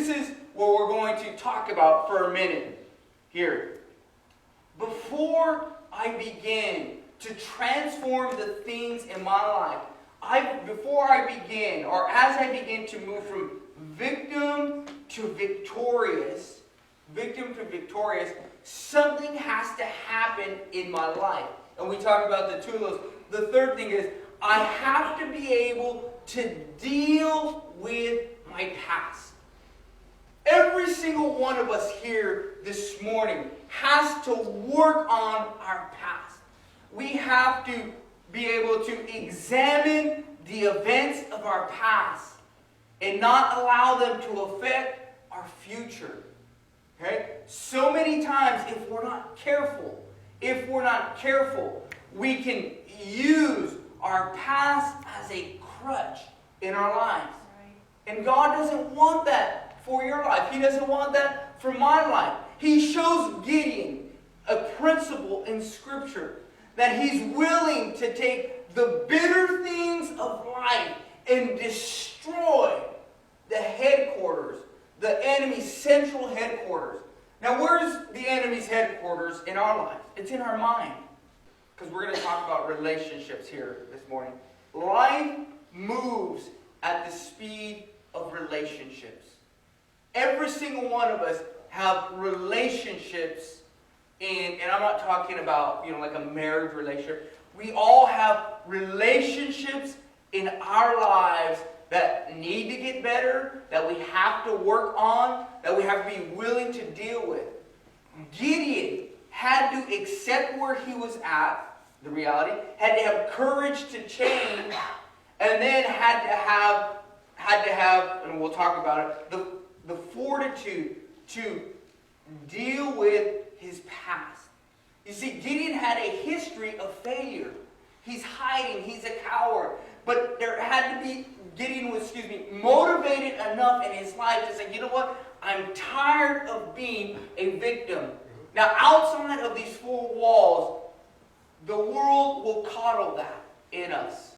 this is what we're going to talk about for a minute here. Before I begin to transform the things in my life, before I begin, or as I begin to move from victim to victorious, something has to happen in my life. And we talked about the two of those. The third thing is, I have to be able to deal with my past. Every single one of us here this morning has to work on our past. We have to be able to examine the events of our past and not allow them to affect our future. Okay? So many times, if we're not careful, we can use our past as a crutch in our lives. Right. And God doesn't want that for your life. He doesn't want that for my life. He shows Gideon a principle in Scripture that he's willing to take the bitter things of life and destroy the headquarters, the enemy's central headquarters. Now, where's the enemy's headquarters in our lives? It's in our mind. Because we're going to talk about relationships here this morning. Life moves at the speed of relationships. Every single one of us have relationships and I'm not talking about, like a marriage relationship. We all have relationships in our lives that need to get better, that we have to work on, that we have to be willing to deal with. Gideon had to accept where he was at, the reality, had to have courage to change, and then had to have, and we'll talk about it, the fortitude to deal with his past. You see, Gideon had a history of failure. He's hiding, he's a coward. But there had to be, Gideon was, motivated enough in his life to say, you know what? I'm tired of being a victim. Now, outside of these four walls, the world will coddle that in us.